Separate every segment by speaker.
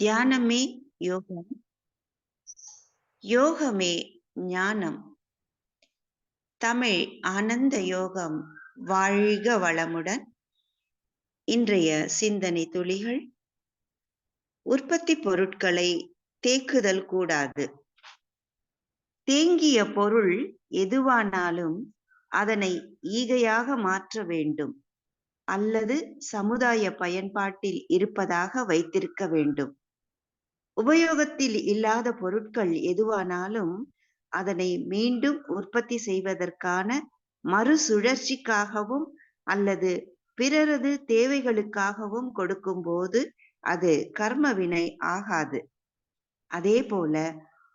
Speaker 1: தியானமே யோகம், யோகமே ஞானம். தமிழ் ஆனந்த யோகம் வாழ்க வளமுடன். இன்றைய சிந்தனை துளிகள்: உற்பத்தி பொருட்களை தேக்குதல் கூடாது. தேங்கிய பொருள் எதுவானாலும் அதனை ஈகையாக மாற்ற வேண்டும், அல்லது சமுதாய பயன்பாட்டில் இருப்பதாக வைத்திருக்க வேண்டும். உபயோகத்தில் இல்லாத பொருட்கள் எதுவானாலும் அதனை மீண்டும் உற்பத்தி செய்வதற்கான மறுசுழற்சிக்காகவும் அல்லது பிறரது தேவைகளுக்காகவும் கொடுக்கும்போது அது கர்மவினை ஆகாது. அதே போல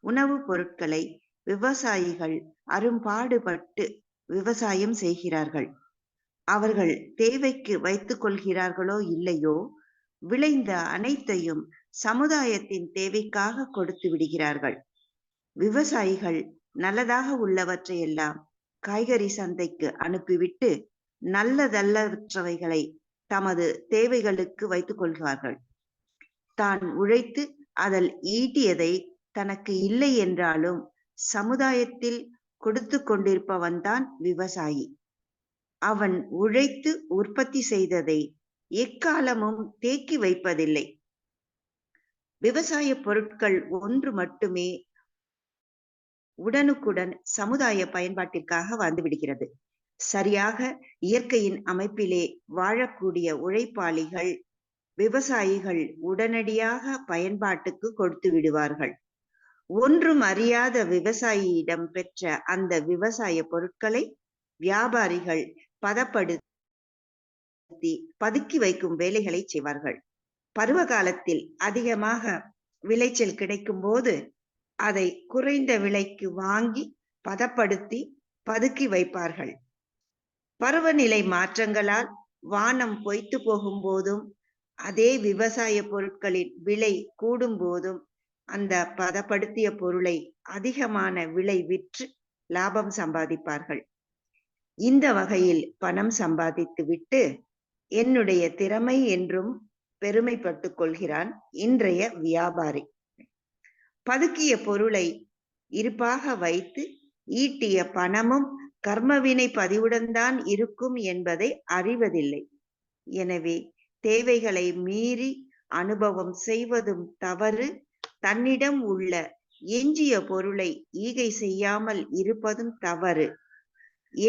Speaker 1: உணவுப் பொருட்களை விவசாயிகள் அரும்பாடுபட்டு விவசாயம் செய்கிறார்கள். அவர்கள் தேவைக்கு வைத்துக் கொள்கிறார்களோ இல்லையோ, விளைந்த அனைத்தையும் சமுதாயத்தின் தேவைக்காக கொடுத்து விடுகிறார்கள். விவசாயிகள் நல்லதாக உள்ளவற்றையெல்லாம் காய்கறி சந்தைக்கு அனுப்பிவிட்டு நல்லதல்லவற்றவைகளை தமது தேவைகளுக்கு வைத்துக் கொள்கிறார்கள். தான் உழைத்து அதில் ஈட்டியதை தனக்கு இல்லை என்றாலும் சமுதாயத்தில் கொடுத்து கொண்டிருப்பவன்தான் விவசாயி. அவன் உழைத்து உற்பத்தி செய்ததை எக்காலமும் தேக்கி வைப்பதில்லை. விவசாய பொருட்கள் ஒன்று மட்டுமே உடனுக்குடன் சமுதாய பயன்பாட்டிற்காக வந்துவிடுகிறது. சரியாக இயற்கையின் அமைப்பிலே வாழக்கூடிய உழைப்பாளிகள், விவசாயிகள் உடனடியாக பயன்பாட்டுக்கு கொடுத்து விடுவார்கள். ஒன்றும் அறியாத விவசாயியிடம் பெற்ற அந்த விவசாய பொருட்களை வியாபாரிகள் பதப்படுத்தி பதுக்கி வைக்கும் வேலைகளை செய்வார்கள். பருவ காலத்தில் அதிகமாக விளைச்சல் கிடைக்கும் போது அதை குறைந்த விலைக்கு வாங்கி பதப்படுத்தி பதுக்கி வைப்பார்கள். பருவநிலை மாற்றங்களால் வானம் பொய்த்து போகும் போதும் அதே விவசாய பொருட்களின் விலை கூடும் போதும் அந்த பதப்படுத்திய பொருளை அதிகமான விலை விற்று லாபம் சம்பாதிப்பார்கள். இந்த வகையில் பணம் சம்பாதித்து விட்டு என்னுடைய திறமை என்றும் பெருமைப்பட்டுக் கொள்கிறான் இன்றைய வியாபாரி. பதுக்கிய பொருளை இருப்பாக வைத்து ஈட்டிய பணமும் கர்மவினை பதிவுடன் தான் இருக்கும் என்பதை அறிவதில்லை. எனவே தேவைகளை மீறி அனுபவம் செய்வதும் தவறு, தன்னிடம் உள்ள எஞ்சிய பொருளை ஈகை செய்யாமல் இருப்பதும் தவறு,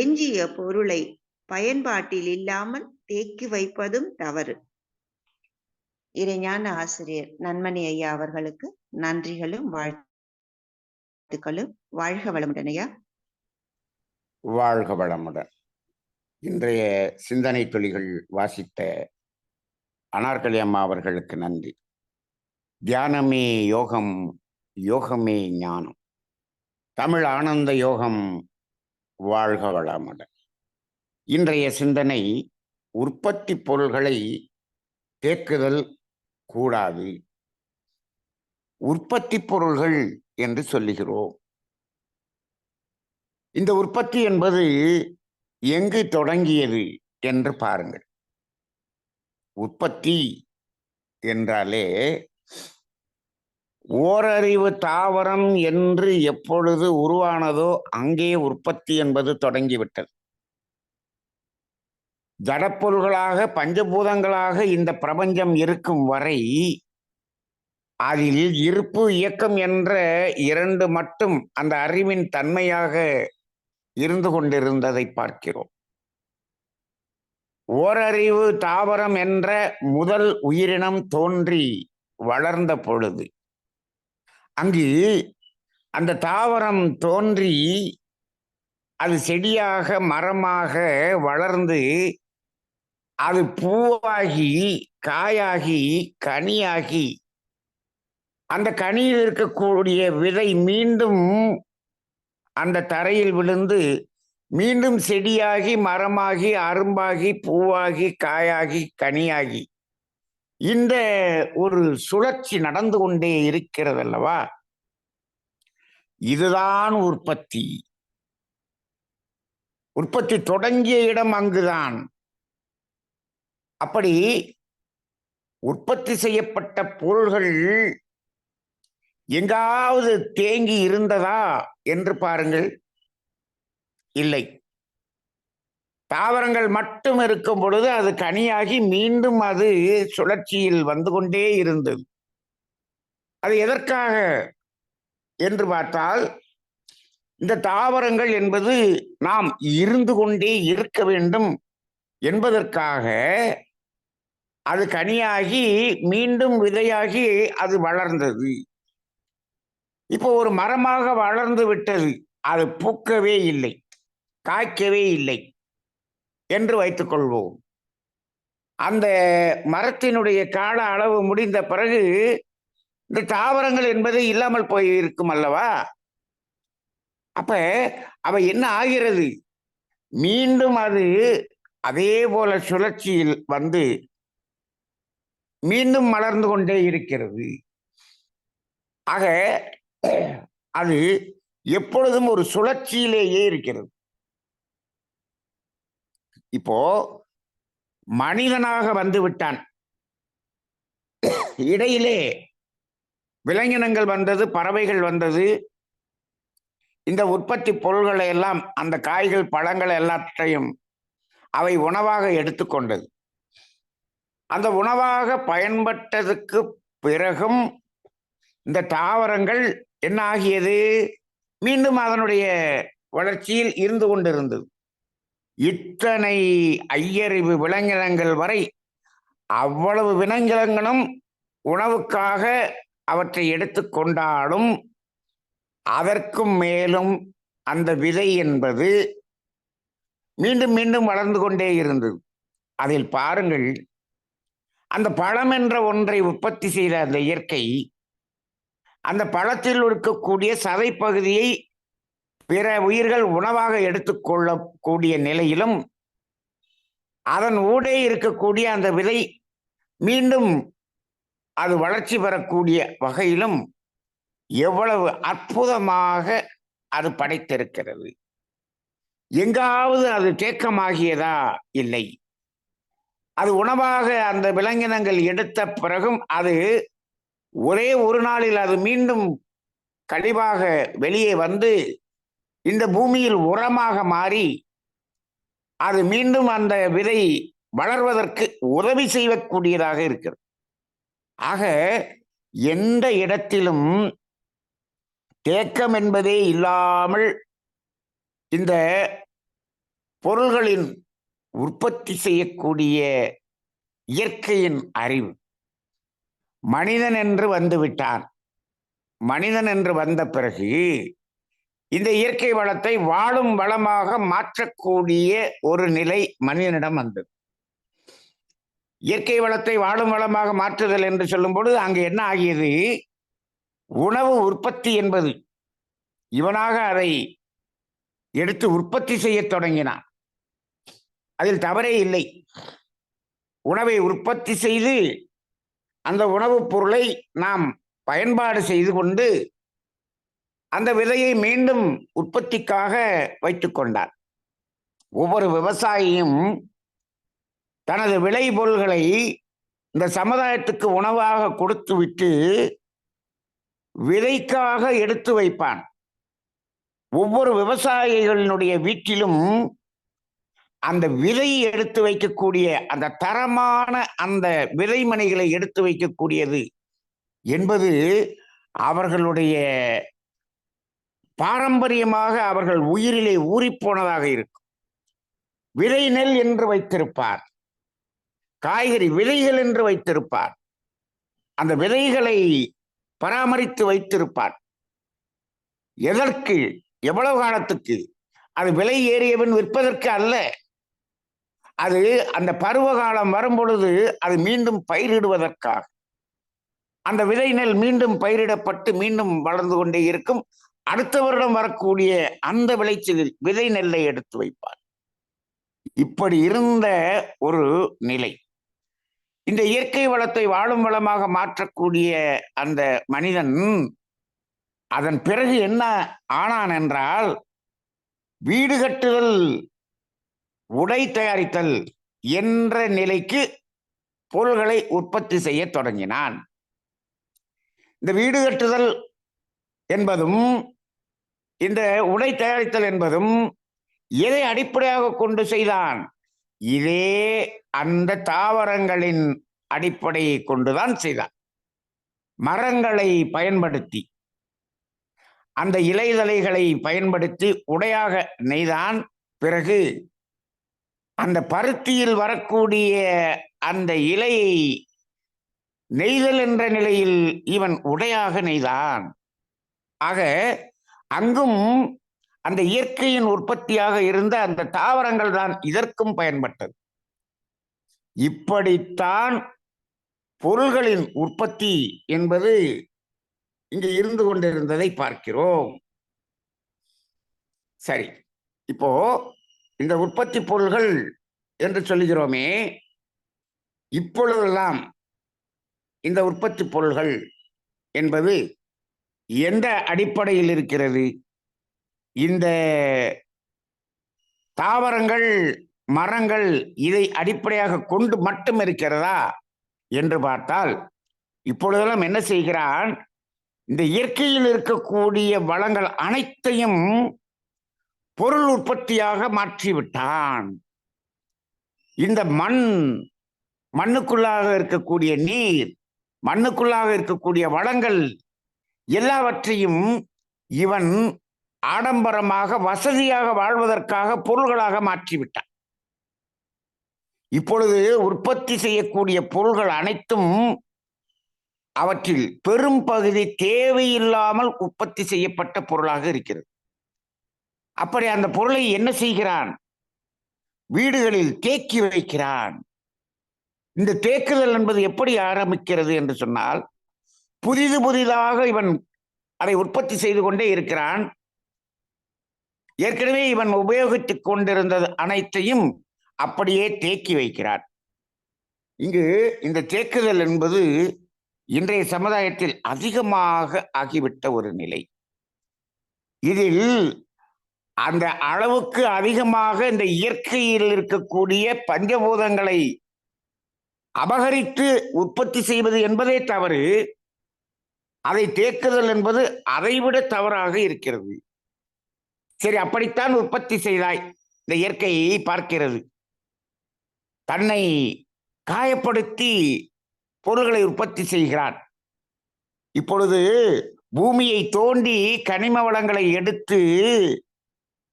Speaker 1: எஞ்சிய பொருளை பயன்பாட்டில் இல்லாமல் தேக்கி வைப்பதும் தவறு. இறைஞான ஆசிரியர் நன்மணி ஐயா அவர்களுக்கு நன்றிகளும் வாழ்த்துக்களும். வாழ்க வளமுடன் ஐயா.
Speaker 2: வாழ்க வளமுடன். இன்றைய சிந்தனை துளிகள் வாசித்த அனார்கலி அம்மா அவர்களுக்கு நன்றி. தியானமே யோகம், யோகமே ஞானம். தமிழ் ஆனந்த யோகம் வாழ்க வளமுடன். இன்றைய சிந்தனை: உற்பத்தி பொருள்களை தேக்குதல் கூடாது. உற்பத்தி பொருள்கள் என்று சொல்லுகிறோம். இந்த உற்பத்தி என்பது எங்கு தொடங்கியது என்று பாருங்கள். உற்பத்தி என்றாலே ஓரறிவு தாவரம் என்று எப்பொழுது உருவானதோ அங்கே உற்பத்தி என்பது தொடங்கிவிட்டது. ஜடப்பொருள்களாக பஞ்சபூதங்களாக இந்த பிரபஞ்சம் இருக்கும் வரை அதில் இருப்பு இயக்கம் என்ற இரண்டு மட்டும் அந்த அறிவின் தன்மையாக இருந்து கொண்டிருந்ததை பார்க்கிறோம். ஓரறிவு தாவரம் என்ற முதல் உயிரினம் தோன்றி வளர்ந்த பொழுது அங்கு அந்த தாவரம் தோன்றி அது செடியாக மரமாக வளர்ந்து அது பூவாகி காயாகி கனியாகி அந்த கனியில் இருக்கக்கூடிய விதை மீண்டும் அந்த தரையில் விழுந்து மீண்டும் செடியாகி மரமாகி அரும்பாகி பூவாகி காயாகி கனியாகி இந்த ஒரு சுழற்சி நடந்து கொண்டே இருக்கிறது அல்லவா? இதுதான் உற்பத்தி. உற்பத்தி தொடங்கிய இடம் அங்குதான். அப்படி உற்பத்தி செய்யப்பட்ட பொருள்கள் எங்காவது தேங்கி இருந்ததா என்று பாருங்கள். இல்லை. தாவரங்கள் மட்டும் இருக்கும் பொழுது அது கனியாகி மீண்டும் அது சுழற்சியில் வந்து கொண்டே இருந்தது. அது எதற்காக என்று பார்த்தால், இந்த தாவரங்கள் என்பது நாம் இருந்து கொண்டே இருக்க வேண்டும் என்பதற்காக அது கனியாகி மீண்டும் விதையாகி அது வளர்ந்தது. இப்போ ஒரு மரமாக வளர்ந்து விட்டது, அது பூக்கவே இல்லை, காய்க்கவே இல்லை என்று வைத்துக் கொள்வோம். அந்த மரத்தினுடைய கால அளவு முடிந்த பிறகு இந்த தாவரங்கள் என்பது இல்லாமல் போய் இருக்கும் அல்லவா? அப்ப அவை என்ன ஆகிறது? மீண்டும் அது அதே போல சுழற்சியில் வந்து மீண்டும் மலர்ந்து கொண்டே இருக்கிறது. ஆக அது எப்பொழுதும் ஒரு சுழற்சியிலேயே இருக்கிறது. இப்போ மனிதனாக வந்து விட்டான், இடையிலே விலங்கினங்கள் வந்தது, பறவைகள் வந்தது. இந்த உற்பத்தி பொருள்களை எல்லாம், அந்த காய்கள் பழங்கள் எல்லாத்தையும் அவை உணவாக எடுத்துக்கொண்டது. அந்த உணவாக பயன்பட்டதுக்கு பிறகும் இந்த தாவரங்கள் என்ன ஆகியது? மீண்டும் அதனுடைய வளர்ச்சியில் இருந்து கொண்டிருந்தது. இத்தனை ஐயறிவு விலங்கினங்கள் வரை அவ்வளவு விலங்கினங்களும் உணவுக்காக அவற்றை எடுத்துக்கொண்டாலும் அதற்கும் மேலும் அந்த விதை என்பது மீண்டும் மீண்டும் வளர்ந்து கொண்டே இருந்தது. அதில் பாருங்கள், அந்த பழம் என்ற ஒன்றை உற்பத்தி செய்த அந்த இயற்கை அந்த பழத்தில் இருக்கக்கூடிய சதை பகுதியை பிற உயிர்கள் உணவாக எடுத்துக்கொள்ளக்கூடிய நிலையிலும், அதன் ஊடே இருக்கக்கூடிய அந்த விதை மீண்டும் அது வளர்ச்சி பெறக்கூடிய வகையிலும் எவ்வளவு அற்புதமாக அது படைத்திருக்கிறது. எங்காவது அது தேக்கமாகியதா? இல்லை. அது உணவாக அந்த விலங்கினங்கள் எடுத்த பிறகும் அது ஒரே ஒரு நாளில் அது மீண்டும் கழிவாக வெளியே வந்து இந்த பூமியில் உரமாக மாறி அது மீண்டும் அந்த விதை வளர்வதற்கு உதவி செய்யக்கூடியதாக இருக்கிறது. ஆக எந்த இடத்திலும் தேக்கம் என்பதே இல்லாமல் இந்த பொருள்களின் உற்பத்தி செய்யக்கூடிய இயற்கையின் அறிவு மனிதன் என்று வந்து விட்டான். மனிதன் என்று வந்த பிறகு இந்த இயற்கை வளத்தை வாழும் வளமாக மாற்றக்கூடிய ஒரு நிலை மனிதனிடம் வந்தது. இயற்கை வளத்தை வாழும் வளமாக மாற்றுதல் என்று சொல்லும் பொழுது அங்கு என்ன ஆகியது? உணவு உற்பத்தி என்பது இவனாக அதை எடுத்து உற்பத்தி செய்ய தொடங்கினான். அதில் தவறே இல்லை. உணவை உற்பத்தி செய்து அந்த உணவுப் பொருளை நாம் பயன்பாடு செய்து கொண்டு அந்த விதையை மீண்டும் உற்பத்திக்காக வைத்துக் கொண்டார். ஒவ்வொரு விவசாயியும் தனது விளைபொருள்களை இந்த சமுதாயத்துக்கு உணவாக கொடுத்துவிட்டு விதைக்காக எடுத்து வைப்பான். ஒவ்வொரு விவசாயிகளினுடைய வீட்டிலும் அந்த விதையை எடுத்து வைக்கக்கூடிய அந்த தரமான அந்த விதைமணிகளை எடுத்து வைக்கக்கூடியது என்பது அவர்களுடைய பாரம்பரியமாக அவர்கள் உயிரிலே ஊறிப்போனதாக இருக்கும். விதை நெல் என்று வைத்திருப்பார், காய்கறி விதைகள் என்று வைத்திருப்பார், அந்த விதைகளை பராமரித்து வைத்திருப்பார். எதற்கு? எவ்வளவு காலத்துக்கு? அது விலை ஏறியவன் விற்பதற்கு அல்ல. அது அந்த பருவ காலம் வரும் பொழுது அது மீண்டும் பயிரிடுவதற்காக. அந்த விதை நெல் மீண்டும் பயிரிடப்பட்டு மீண்டும் வளர்ந்து கொண்டே இருக்கும். அடுத்த வருடம் வரக்கூடிய அந்த விளைச்சலில் விதை நெல்லை எடுத்து வைப்பார். இப்படி இருந்த ஒரு நிலை. இந்த இயற்கை வளத்தை வாழும் வளமாக மாற்றக்கூடிய அந்த மனிதன் அதன் பிறகு என்ன ஆனான் என்றால், வீடு கட்டுதல், உடை தயாரித்தல் என்ற நிலைக்கு பொருள்களை உற்பத்தி செய்ய தொடங்கினான். இந்த வீடு கட்டுதல் என்பதும் இந்த உடை தயாரித்தல் என்பதும் எதை அடிப்படையாக கொண்டு செய்தான்? இதே அந்த தாவரங்களின் அடிப்படையை கொண்டுதான் செய்தான். மரங்களை பயன்படுத்தி, அந்த இலைதலைகளை பயன்படுத்தி உடையாக நெய்தான். பிறகு அந்த பருத்தியில் வரக்கூடிய அந்த இலையை நெய்தல் என்ற நிலையில் இவன் உடையாக நெய்தான். ஆக அங்கும் அந்த இயற்கையின் உற்பத்தியாக இருந்த அந்த தாவரங்கள் தான் இதற்கும் பயன்பட்டது. இப்படித்தான் பொருள்களின் உற்பத்தி என்பது இங்கு இருந்து கொண்டிருந்ததை பார்க்கிறோம். சரி, இப்போ இந்த உற்பத்தி பொருள்கள் என்று சொல்லுகிறோமே, இப்பொழுதெல்லாம் இந்த உற்பத்தி பொருள்கள் என்பது எந்த அடிப்படையில் இருக்கிறது? இந்த தாவரங்கள், மரங்கள் இதை அடிப்படையாக கொண்டு மட்டும் இருக்கிறதா என்று பார்த்தால், இப்பொழுதெல்லாம் என்ன செய்கிறான்? இந்த இயற்கையில் இருக்கக்கூடிய வளங்கள் அனைத்தையும் பொருள் உற்பத்தியாக மாற்றிவிட்டான். இந்த மண்ணுக்குள்ளாக இருக்கக்கூடிய நீர், மண்ணுக்குள்ளாக இருக்கக்கூடிய வளங்கள் எல்லாவற்றையும் இவன் ஆடம்பரமாக, வசதியாக வாழ்வதற்காக பொருள்களாக மாற்றிவிட்டான். இப்பொழுது உற்பத்தி செய்யக்கூடிய பொருள்கள் அனைத்தும் அவற்றில் பெரும் பகுதி தேவையில்லாமல் உற்பத்தி செய்யப்பட்ட பொருளாக இருக்கிறது. அப்படி அந்த பொருளை என்ன செய்கிறான்? வீடுகளில் தேக்கி வைக்கிறான். இந்த தேக்குதல் என்பது எப்படி ஆரம்பிக்கிறது என்று சொன்னால், புதிதாக இவன் அதை உற்பத்தி செய்து கொண்டே இருக்கிறான். ஏற்கனவே இவன் உபயோகித்துக் கொண்டிருந்தது அனைத்தையும் அப்படியே தேக்கி வைக்கிறான். இங்கு இந்த தேக்குதல் என்பது இன்றைய சமுதாயத்தில் அதிகமாக ஆகிவிட்ட ஒரு நிலை. இதில் அந்த அளவுக்கு அதிகமாக இந்த இயற்கையில் இருக்கக்கூடிய பஞ்சபூதங்களை அபகரித்து உற்பத்தி செய்வது என்பதே தவறு. அதை தேக்குதல் என்பது அதைவிட தவறாக இருக்கிறது. சரி, அப்படித்தான் உற்பத்தி செய்தாய். இந்த இயற்கையை பார்க்கிறது. தன்னை காயப்படுத்தி பொருள்களை உற்பத்தி செய்கிறான். இப்பொழுது பூமியை தோண்டி கனிம வளங்களை எடுத்து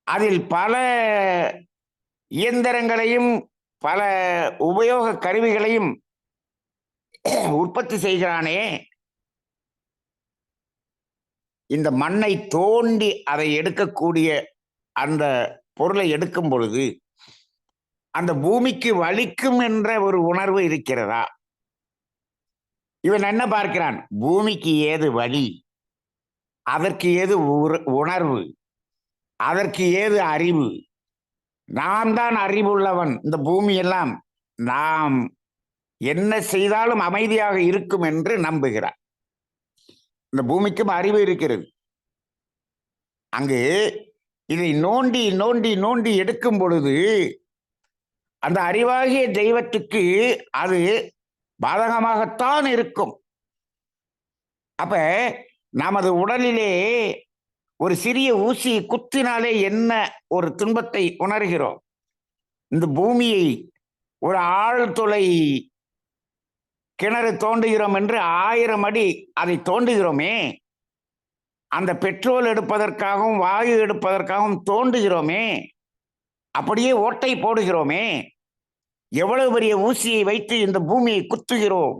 Speaker 2: அதில் பல இயந்திரங்களையும் பல உபயோக கருவிகளையும் உற்பத்தி செய்கிறானே. இந்த மண்ணை தோண்டி அதை எடுக்கக்கூடிய அந்த பொருளை எடுக்கும் பொழுது அந்த பூமிக்கு வலிக்கும் என்ற ஒரு உணர்வு இருக்கிறதா? இவன் என்ன பார்க்கிறான்? பூமிக்கு ஏது வலி, அதற்கு ஏது உணர்வு, அதற்கு ஏது அறிவு? நாம் தான் அறிவுள்ளவன். இந்த பூமி எல்லாம் நாம் என்ன செய்தாலும் அமைதியாக இருக்கும் என்று நம்புகிறார். இந்த பூமிக்கும் அறிவு இருக்கிறது. அங்கு இதை நோண்டி நோண்டி நோண்டி எடுக்கும் பொழுது அந்த அறிவாகிய தெய்வத்துக்கு அது பாதகமாகத்தான் இருக்கும். அப்ப நமது உடலிலே ஒரு சிறிய ஊசி குத்தினாலே என்ன ஒரு துன்பத்தை உணர்கிறோம்? இந்த பூமியை ஒரு ஆழ்துளை கிணறு தோண்டுகிறோம் என்று 1000 அடி அதை தோண்டுகிறோமே, அந்த பெட்ரோல் எடுப்பதற்காகவும் வாயு எடுப்பதற்காகவும் தோண்டுகிறோமே, அப்படியே ஓட்டை போடுகிறோமே, எவ்வளவு பெரிய ஊசியை வைத்து இந்த பூமியை குத்துகிறோம்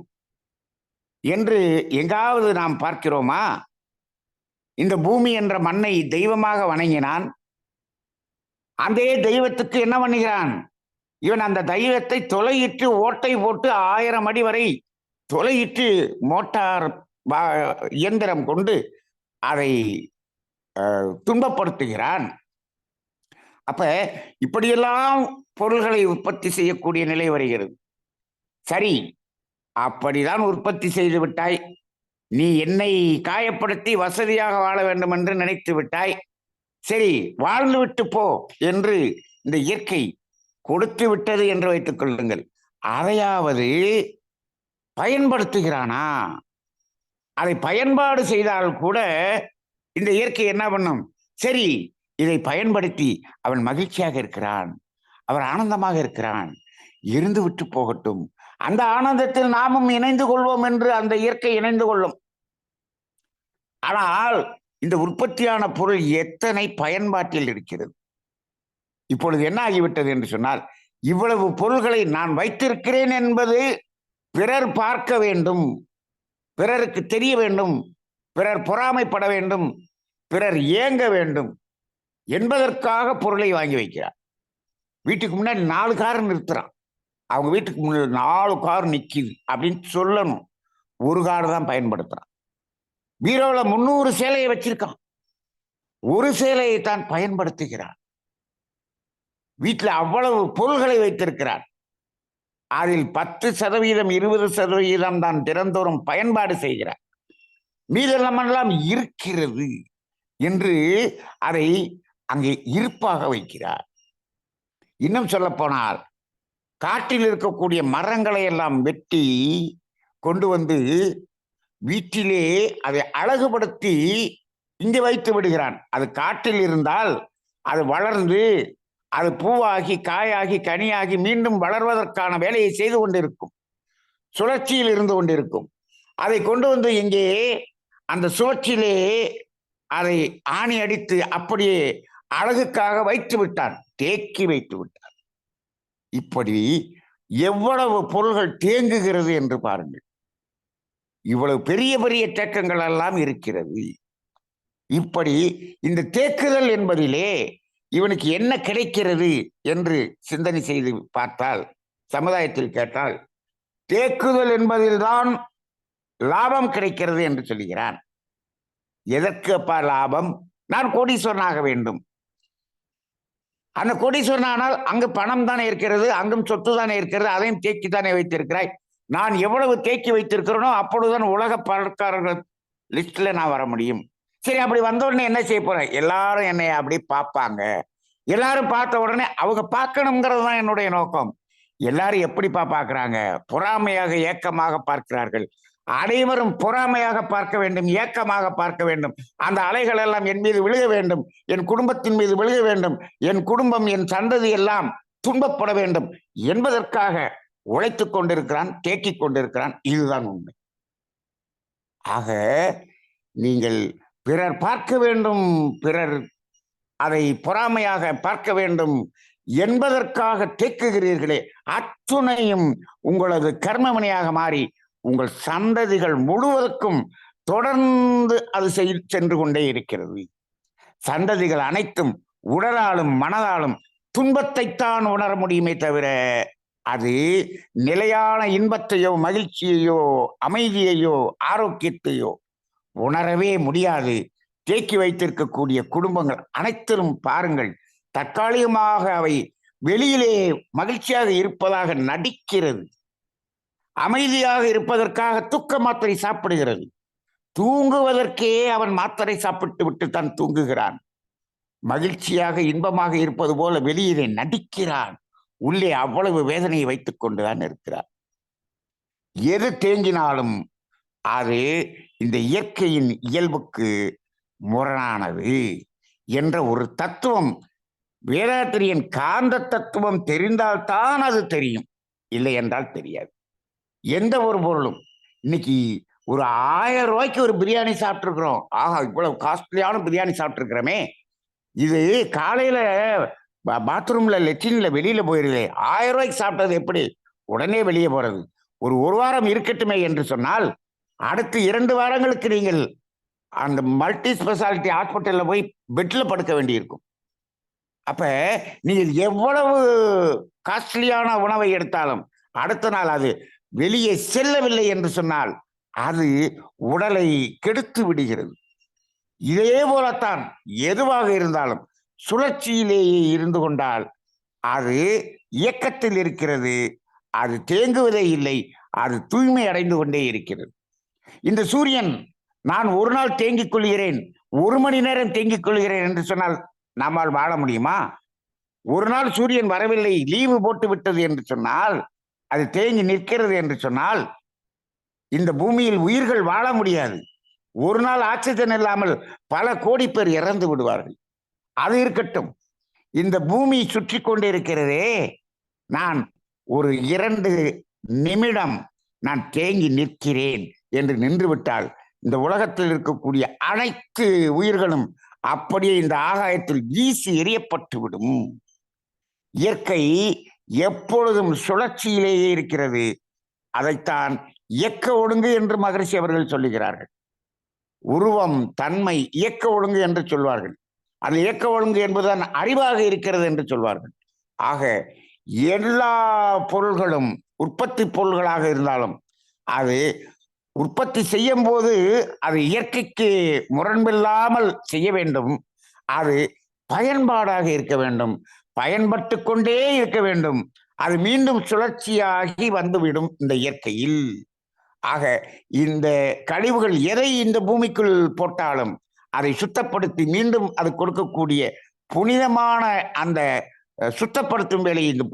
Speaker 2: என்று எங்காவது நாம் பார்க்கிறோமா? இந்த பூமி என்ற மண்ணை தெய்வமாக வணங்கினான். அதே தெய்வத்துக்கு என்ன பண்ணுகிறான்? இவன் அந்த தெய்வத்தை தொலையிட்டு ஓட்டை போட்டு 1000 அடி வரை தொலையிட்டு மோட்டார் இயந்திரம் கொண்டு அதை துன்பப்படுத்துகிறான். அப்ப இப்படியெல்லாம் பொருள்களை உற்பத்தி செய்யக்கூடிய நிலை வருகிறது. சரி, அப்படிதான் உற்பத்தி செய்து விட்டாய். நீ என்னை காயப்படுத்தி வசதியாக வாழ வேண்டும் என்று நினைத்து விட்டாய். சரி, வாழ்ந்து விட்டு போ என்று இந்த இயற்கை கொடுத்து விட்டது என்று வைத்துக் கொள்ளுங்கள். அதையாவது பயன்படுத்துகிறானா? அதை பயன்பாடு செய்தால் கூட இந்த இயற்கை என்ன பண்ணும்? சரி, இதை பயன்படுத்தி அவன் மகிழ்ச்சியாக இருக்கிறான், அவர் ஆனந்தமாக இருக்கிறான், இருந்து விட்டு போகட்டும், அந்த ஆனந்தத்தில் நாமும் இணைந்து கொள்வோம் என்று அந்த இயற்கை இணைந்து கொள்ளும். ஆனால் இந்த உற்பத்தியான பொருள் எத்தனை பயன்பாட்டில் இருக்கிறது. இப்பொழுது என்ன ஆகிவிட்டது என்று சொன்னால், இவ்வளவு பொருள்களை நான் வைத்திருக்கிறேன் என்பது பிறர் பார்க்க வேண்டும், பிறருக்கு தெரிய வேண்டும், பிறர் பொறாமைப்பட வேண்டும், பிறர் ஏங்க வேண்டும் என்பதற்காக பொருளை வாங்கி வைக்கிறார். வீட்டுக்கு முன்னாடி 4 கார் நிறுத்துறான். அவங்க வீட்டுக்கு முன்னாடி 4 கார் நிக்குது அப்படின்னு சொல்லணும். 1 கார் தான் பயன்படுத்துறான். பீரோல 300 சேலையை வச்சிருக்கான். 1 சேலையை தான் பயன்படுத்துகிறான். வீட்டில் அவ்வளவு பொருள்களை வைத்திருக்கிறார். அதில் 10%, 20% தான் தினந்தோறும் பயன்பாடு செய்கிறார். மீதெல்லாம் இருக்கிறது என்று அதை அங்கே இருப்பாக வைக்கிறார். இன்னும் சொல்ல போனால், காட்டில் இருக்கக்கூடிய மரங்களை எல்லாம் வெட்டி கொண்டு வந்து வீட்டிலே அதை அழகுபடுத்தி இங்கே வைத்து விடுகிறான். அது காட்டில் இருந்தால் அது வளர்ந்து அது பூவாகி காயாகி கனியாகி மீண்டும் வளர்வதற்கான வேலையை செய்து கொண்டிருக்கும், சுழற்சியில் இருந்து கொண்டிருக்கும். அதை கொண்டு வந்து இங்கே அந்த சுழற்சியிலே அதை ஆணி அடித்து அப்படியே அழகுக்காக வைத்து விட்டான், தேக்கி வைத்து விட்டான். இப்படி எவ்வளவு பொருள்கள் தேங்குகிறது என்று பாருங்கள். இவ்வளவு பெரிய பெரிய தேக்கங்கள் எல்லாம் இருக்கிறது. இப்படி இந்த தேக்குதல் என்பதிலே இவனுக்கு என்ன கிடைக்கிறது என்று சிந்தனை செய்து பார்த்தால், சமுதாயத்தில் கேட்டால், தேக்குதல் என்பதில்தான் லாபம் கிடைக்கிறது என்று சொல்லுகிறான். எதற்கு அப்பா லாபம்? நான் கோடீஸ்வரனாக வேண்டும். அந்த கோடீஸ்வரனானால் அங்கு பணம் தானே இருக்கிறது, அங்கும் சொத்து தானே இருக்கிறது, அதையும் தேக்கி தானே வைத்திருக்கிறாய். நான் எவ்வளவு தேக்கி வைத்திருக்கிறேனோ அப்பொழுதுதான் உலக பணக்காரர்கள் லிஸ்ட்ல நான் வர முடியும். சரி, அப்படி வந்த உடனே என்ன செய்ய போறேன்? எல்லாரும் என்னை அப்படி பார்ப்பாங்க. எல்லாரும் பார்த்த உடனே அவங்க பார்க்கணுங்கிறது தான் என்னுடைய நோக்கம். எல்லாரும் எப்படிப்பா பார்க்கிறாங்க? பொறாமையாக, ஏக்கமாக பார்க்கிறார்கள். அனைவரும் பொறாமையாக பார்க்க வேண்டும், ஏக்கமாக பார்க்க வேண்டும். அந்த அலைகள் எல்லாம் என் மீது விழுக வேண்டும், என் குடும்பத்தின் மீது விழுக வேண்டும், என் குடும்பம், என் சந்ததி எல்லாம் துன்பப்பட வேண்டும் என்பதற்காக உழைத்துக் கொண்டிருக்கிறான், தேக்கிக் கொண்டிருக்கிறான். இதுதான் உண்மை. ஆக நீங்கள் பிறர் பார்க்க வேண்டும், பிறர் அதை பொறாமையாக பார்க்க வேண்டும் என்பதற்காக தேக்குகிறீர்களே, அத்துணையும் உங்களது கர்மவினையாக மாறி உங்கள் சந்ததிகள் முழுவதற்கும் தொடர்ந்து அது சென்று கொண்டே இருக்கிறது. சந்ததிகள் அனைத்தும் உடலாலும் மனதாலும் துன்பத்தைத்தான் உணர முடியுமே தவிர அது நிலையான இன்பத்தையோ மகிழ்ச்சியையோ அமைதியையோ ஆரோக்கியத்தையோ உணரவே முடியாது. தேக்கி வைத்திருக்கக்கூடிய குடும்பங்கள் அனைத்திலும் பாருங்கள், தற்காலிகமாக அவை வெளியிலே மகிழ்ச்சியாக இருப்பதாக நடிக்கிறது, அமைதியாக இருப்பதற்காக தூக்க மாத்திரை சாப்பிடுகிறது. தூங்குவதற்கே அவன் மாத்திரை சாப்பிட்டு விட்டு தான் தூங்குகிறான். மகிழ்ச்சியாக இன்பமாக இருப்பது போல வெளியிலே நடிக்கிறான், உள்ளே அவ்வளவு வேதனையை வைத்துக் கொண்டுதான் இருக்கிறார். எது தேங்கினாலும் அது இந்த இயற்கையின் இயல்புக்கு முரணானது என்ற ஒரு தத்துவம், வேதாத்திரியன் காந்த தத்துவம் தெரிந்தால்தான் அது தெரியும், இல்லை என்றால் தெரியாது. எந்த ஒரு பொருளும் இன்னைக்கு ஒரு 1000 ரூபாய்க்கு ஒரு பிரியாணி சாப்பிட்டுருக்கிறோம். ஆஹா, இவ்வளவு காஸ்ட்லியான பிரியாணி சாப்பிட்டுருக்கிறோமே, இது காலையில பாத்ரூம்ல லெட்டின்ல வெளியில போயிருது. 1000 ரூபாய்க்கு சாப்பிட்டது எப்படி உடனே வெளியே போறது? ஒரு வாரம் இருக்கட்டுமே என்று சொன்னால் அடுத்து 2 வாரங்களுக்கு நீங்கள் அந்த மல்டி ஸ்பெஷாலிட்டி ஹாஸ்பிட்டல்ல போய் பெட்ல படுக்க வேண்டியிருக்கும். அப்ப நீங்கள் எவ்வளவு காஸ்ட்லியான உணவை எடுத்தாலும் அடுத்த நாள் அது வெளியே செல்லவில்லை என்று சொன்னால் அது உடலை கெடுத்து விடுகிறது. இதே போலத்தான் எதுவாக இருந்தாலும் சுழற்சியிலேயே இருந்து கொண்டால் அது இயக்கத்தில் இருக்கிறது, அது தேங்குவதே இல்லை, அது தூய்மை அடைந்து கொண்டே இருக்கிறது. இந்த சூரியன் நான் ஒரு நாள் தேங்கிக் கொள்கிறேன், 1 மணி நேரம் தேங்கிக் கொள்கிறேன் என்று சொன்னால் நம்மால் வாழ முடியுமா? ஒரு நாள் சூரியன் வரவில்லை, லீவு போட்டு விட்டது என்று சொன்னால், அது தேங்கி நிற்கிறது என்று சொன்னால் இந்த பூமியில் உயிர்கள் வாழ முடியாது. ஒரு நாள் ஆக்சிஜன் இல்லாமல் பல கோடி பேர் இறந்து விடுவார்கள். அது இருக்கட்டும். இந்த பூமி சுற்றி கொண்டே இருக்கிறதே, நான் ஒரு 2 நிமிடம் நான் தேங்கி நிற்கிறேன் என்று நின்று விட்டால் இந்த உலகத்தில் இருக்கக்கூடிய அனைத்து உயிர்களும் அப்படியே இந்த ஆகாயத்தில் வீசி எறியப்பட்டு விடும். இயற்கை எப்பொழுதும் சுழற்சியிலேயே இருக்கிறது. அதைத்தான் இயக்க ஒழுங்கு என்று மகரிஷி அவர்கள் சொல்லுகிறார்கள். உருவம், தன்மை, இயக்க ஒழுங்கு என்று சொல்வார்கள். அது இயக்க ஒழுங்கு என்பதுதான் அறிவாக இருக்கிறது என்று சொல்வார்கள். ஆக எல்லா பொருள்களும் உற்பத்தி பொருள்களாக இருந்தாலும் அது உற்பத்தி செய்யும் போது அது இயற்கைக்கு முரண்பில்லாமல் செய்ய வேண்டும். அது பயன்பாடாக இருக்க வேண்டும், பயன்பட்டு கொண்டே இருக்க வேண்டும். அது மீண்டும் சுழற்சியாகி வந்துவிடும் இந்த இயற்கையில். ஆக இந்த கழிவுகள் எதை இந்த பூமிக்குள் போட்டாலும் அதை சுத்தப்படுத்தி மீண்டும் அது கொடுக்கக்கூடிய புனிதமான அந்த சுத்தப்படுத்தும் வேலையை இந்த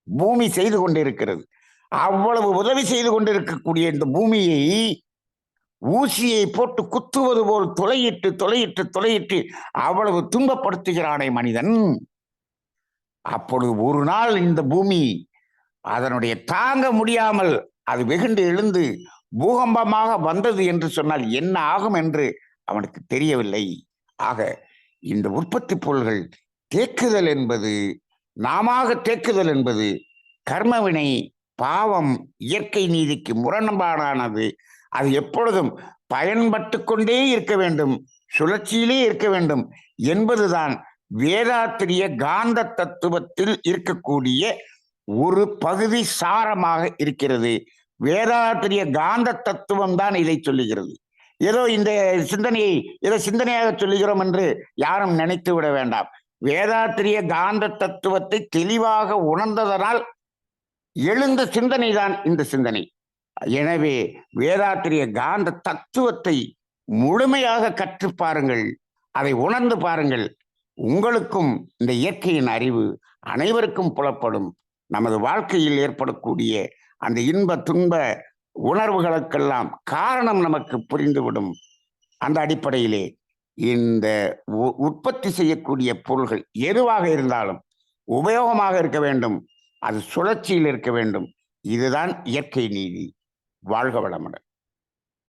Speaker 2: பூமி செய்து கொண்டிருக்கிறது. அவ்வளவு உதவி செய்து கொண்டிருக்கக்கூடிய இந்த பூமியை ஊசியை போட்டு குத்துவது போல் துளையிட்டு துளையிட்டு துளையிட்டு அவ்வளவு துன்பப்படுத்துகிறானே மனிதன். அப்பொழுது ஒரு நாள் இந்த பூமி அதனுடைய தாங்க முடியாமல் அது வெகுண்டு எழுந்து பூகம்பமாக வந்தது என்று சொன்னால் என்ன ஆகும் என்று அவனுக்கு தெரியவில்லை. ஆக இந்த உற்பத்தி பொருள்கள் தேக்குதல் என்பது, நாம தேக்குதல் என்பது கர்மவினை, பாவம், இயற்கை நீதிக்கு முரண்பாடானது. அது எப்பொழுதும் பயன்பட்டு கொண்டே இருக்க வேண்டும், சுழற்சியிலே இருக்க வேண்டும் என்பதுதான் வேதாத்திரிய காந்த தத்துவத்தில் இருக்கக்கூடிய ஒரு பகுதி சாரமாக இருக்கிறது. வேதாத்திரிய காந்த தத்துவம் தான் இதை சொல்லுகிறது. ஏதோ இந்த சிந்தனையை ஏதோ சிந்தனையாக சொல்லுகிறோம் என்று யாரும் நினைத்து விட வேண்டாம். வேதாத்திரிய காந்த தத்துவத்தை தெளிவாக உணர்ந்ததனால் எழுந்த சிந்தனை தான் இந்த சிந்தனை. எனவே வேதாத்திரிய காந்த தத்துவத்தை முழுமையாக கற்று பாருங்கள், அதை உணர்ந்து பாருங்கள். உங்களுக்கும் இந்த இயற்கையின் அறிவு அனைவருக்கும் புலப்படும். நமது வாழ்க்கையில் ஏற்படக்கூடிய அந்த இன்ப துன்ப உணர்வுகளுக்கெல்லாம் காரணம் நமக்கு புரிந்துவிடும். அந்த அடிப்படையிலே இந்த உற்பத்தி செய்யக்கூடிய பொருள்கள் எதுவாக இருந்தாலும் உபயோகமாக இருக்க வேண்டும், அது சுழற்சியில் இருக்க வேண்டும். இதுதான் இயற்கை நீதி. வாழ்க வளமுடன்.